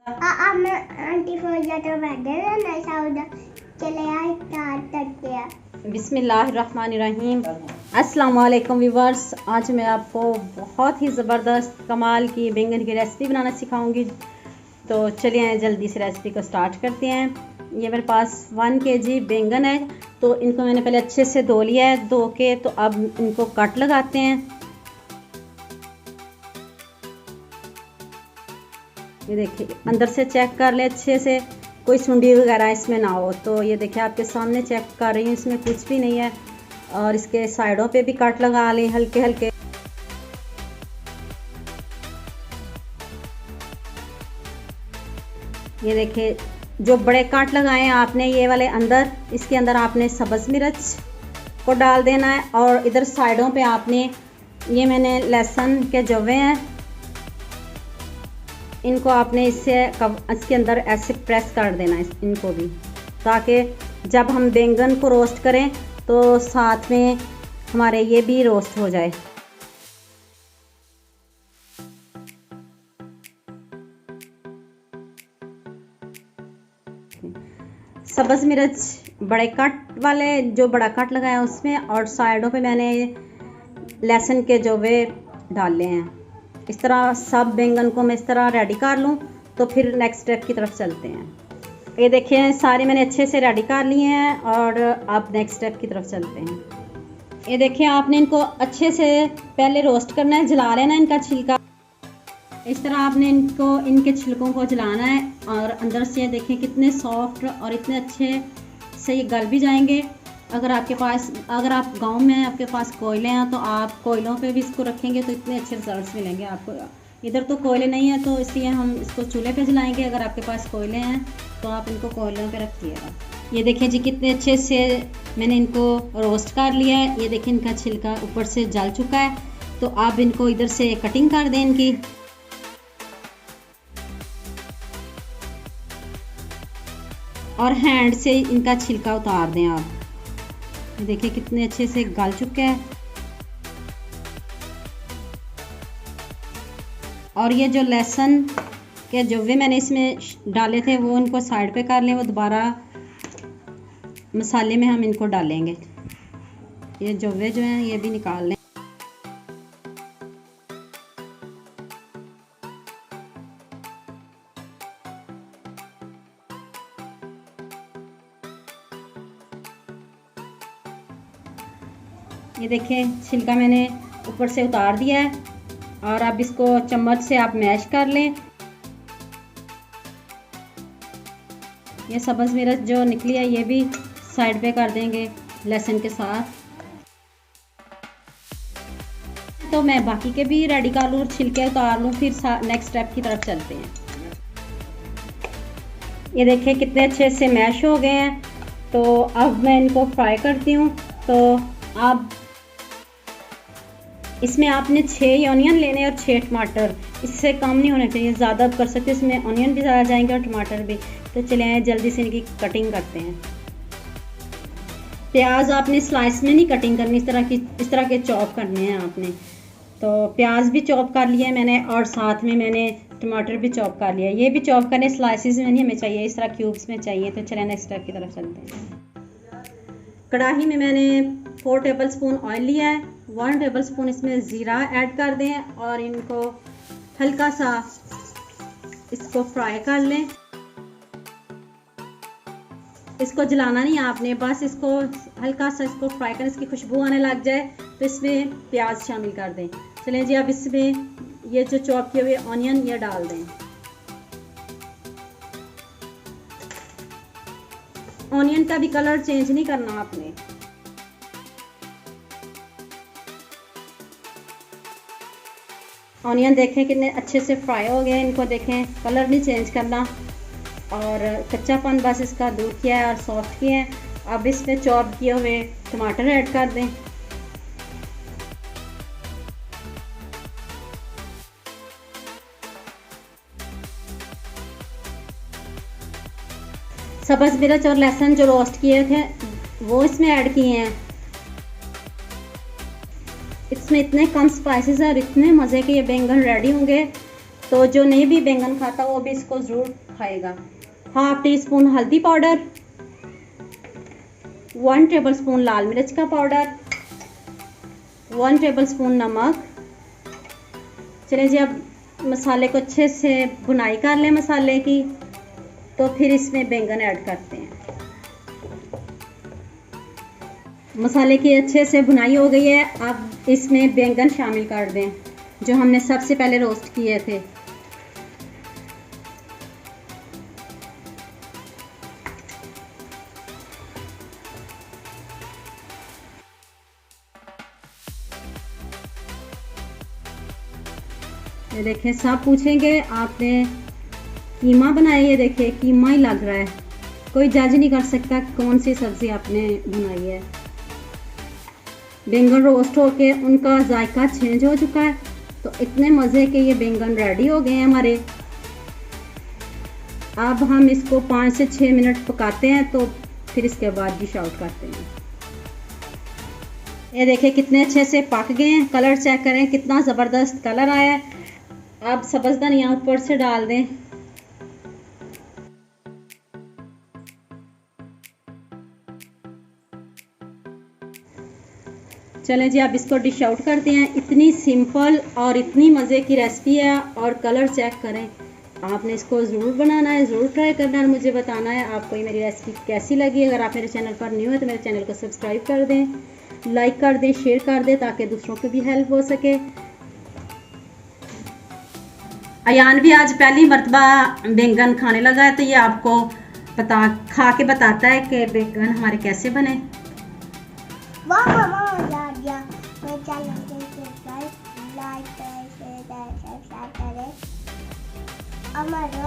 Aunty फौजा तो बैठे हैं ना सऊदा चले आए करते हैं। बिस्मिल्लाहिर्रहमानिर्रहीम। अस्सलाम वालेकुम व्यूवर्स। आज मैं आपको बहुत ही ज़बरदस्त कमाल की बैंगन की रेसिपी बनाना सिखाऊंगी। तो चलिए जल्दी से रेसिपी को स्टार्ट करते हैं। ये मेरे पास 1 kg बैंगन है, तो इनको मैंने पहले अच्छे से धो लिया है। धो के तो अब इनको कट लगाते हैं। ये देखिए, अंदर से चेक कर ले अच्छे से, कोई सुंडी वगैरह इसमें ना हो। तो ये देखिए आपके सामने चेक कर रही हूँ, इसमें कुछ भी नहीं है। और इसके साइडों पे भी कट लगा लें हल्के हल्के। ये देखिए, जो बड़े काट लगाए आपने ये वाले अंदर, इसके अंदर आपने सब्ज़ मिर्च को डाल देना है। और इधर साइडों पे आपने, ये मैंने लहसुन के जवे हैं, इनको आपने इसके अंदर ऐसे प्रेस कर देना है इनको भी, ताकि जब हम बैंगन को रोस्ट करें तो साथ में हमारे ये भी रोस्ट हो जाए। सब्ज़ मिर्च बड़े कट वाले, जो बड़ा कट लगाया उसमें, और साइडों पे मैंने लहसुन के जवे डाले हैं। इस तरह सब बैंगन को मैं इस तरह रेडी कर लूँ, तो फिर नेक्स्ट स्टेप की तरफ चलते हैं। ये देखिए सारे मैंने अच्छे से रेडी कर लिए हैं, और अब नेक्स्ट स्टेप की तरफ चलते हैं। ये देखिए, आपने इनको अच्छे से पहले रोस्ट करना है, जला लेना है इनका छिलका। इस तरह आपने इनके छिलकों को जलाना है, और अंदर से देखें कितने सॉफ्ट और इतने अच्छे से ये गल भी जाएंगे। अगर आप गांव में हैं, आपके पास कोयले हैं, तो आप कोयलों पे भी इसको रखेंगे तो इतने अच्छे रिजल्ट्स मिलेंगे आपको। इधर तो कोयले नहीं है, तो इसलिए हम इसको चूल्हे पे जलाएंगे। अगर आपके पास कोयले हैं तो आप इनको कोयलों पे रखिएगा। ये देखिए जी, कितने अच्छे से मैंने इनको रोस्ट कर लिया है। ये देखिए, इनका छिलका ऊपर से जल चुका है। तो आप इनको इधर से कटिंग कर दें इनकी, और हैंड से इनका छिलका उतार दें आप। देखिए कितने अच्छे से गल चुके हैं। और ये जो लहसुन के जवे मैंने इसमें डाले थे, वो इनको साइड पे कर लें। वो दोबारा मसाले में हम इनको डालेंगे। ये जवे जो हैं ये भी निकाल लें। ये देखें, छिलका मैंने ऊपर से उतार दिया है, और अब इसको चम्मच से आप मैश कर लें। ये सब्ज़ मिर्च जो निकली है ये भी साइड पे कर देंगे लहसुन के साथ। तो मैं बाकी के भी रेडी कर लूँ, छिलके उतार लूँ, फिर नेक्स्ट स्टेप की तरफ चलते हैं। ये देखें कितने अच्छे से मैश हो गए हैं। तो अब मैं इनको फ्राई करती हूँ। तो अब इसमें आपने 6 ऑनियन लेने और 6 टमाटर, इससे कम नहीं होना चाहिए, ज़्यादा कर सकते हैं। इसमें ऑनियन भी ज़्यादा जाएंगे और टमाटर भी। तो चलिए जल्दी से इनकी कटिंग करते हैं। प्याज आपने स्लाइस में नहीं कटिंग करनी, इस तरह के चॉप करने हैं आपने। तो प्याज भी चॉप कर लिया है मैंने, और साथ में मैंने टमाटर भी चॉप कर लिया है। ये भी चॉप करने स्लाइसिस में नहीं हमें चाहिए, इस तरह क्यूब्स में चाहिए। तो चलिए नेक्स्ट स्टेप की तरफ चलते हैं। कढ़ाई में मैंने 4 टेबलस्पून ऑयल लिया है। 1 टेबलस्पून इसमें ज़ीरा ऐड कर दें, और इनको हल्का सा इसको फ्राई कर लें। इसको जलाना नहीं आपने, बस इसको हल्का सा इसको फ्राई करें। इसकी खुशबू आने लग जाए तो इसमें प्याज शामिल कर दें। चलिए जी, अब इसमें ये जो चॉप किए हुए ऑनियन ये डाल दें। ऑनियन का भी कलर चेंज नहीं करना आपने। ऑनियन देखें कितने अच्छे से फ्राई हो गए। इनको देखें, कलर नहीं चेंज करना, और कच्चापन बस इसका दूर किया है और सॉफ्ट किया है। अब इसमें चॉप किए हुए टमाटर ऐड कर दें। सब्ज़ मिर्च और लहसुन जो रोस्ट किए थे वो इसमें ऐड किए हैं। इसमें इतने कम स्पाइसेस हैं और इतने मज़े के ये बैंगन रेडी होंगे। तो जो नहीं भी बैंगन खाता वो भी इसको ज़रूर खाएगा। 1/2 टीस्पून हल्दी पाउडर, 1 टेबलस्पून लाल मिर्च का पाउडर, 1 टेबलस्पून नमक। चलिए जी, अब मसाले को अच्छे से भुनाई कर लें मसाले की, तो फिर इसमें बैंगन ऐड करते हैं। मसाले की अच्छे से भुनाई हो गई है। अब इसमें बैंगन शामिल कर दें जो हमने सबसे पहले रोस्ट किए थे। ये देखें, सब पूछेंगे आपने कीमा बनाया, ये देखिए कीमा ही लग रहा है। कोई जज नहीं कर सकता कौन सी सब्ज़ी आपने बनाई है। बैंगन रोस्ट होके उनका जायका चेंज हो चुका है, तो इतने मज़े के ये बैंगन रेडी हो गए हैं हमारे। अब हम इसको 5 से 6 मिनट पकाते हैं, तो फिर इसके बाद डिश आउट करते हैं। ये देखिए कितने अच्छे से पक गए हैं। कलर चेक करें, कितना ज़बरदस्त कलर आया है। अब सब्ज़ धनिया ऊपर से डाल दें। चलें जी, अब इसको डिश आउट करते हैं। इतनी सिंपल और इतनी मज़े की रेसिपी है, और कलर चेक करें। आपने इसको ज़रूर बनाना है, ज़रूर ट्राई करना है, मुझे बताना है आपको ये मेरी रेसिपी कैसी लगी। अगर आप मेरे चैनल पर न्यू है तो मेरे चैनल को सब्सक्राइब कर दें, लाइक कर दें, शेयर कर दें, ताकि दूसरों को भी हेल्प हो सके। अयान भी आज पहली मर्तबा बैंगन खाने लगा है, तो ये आपको खा के बताता है कि बैंगन हमारे कैसे बने। वाह मामा, मजा आ गया। मेरे चैनल को सब्सक्राइब, लाइक करें, शेयर करें, सब्सक्राइब करें। हमारे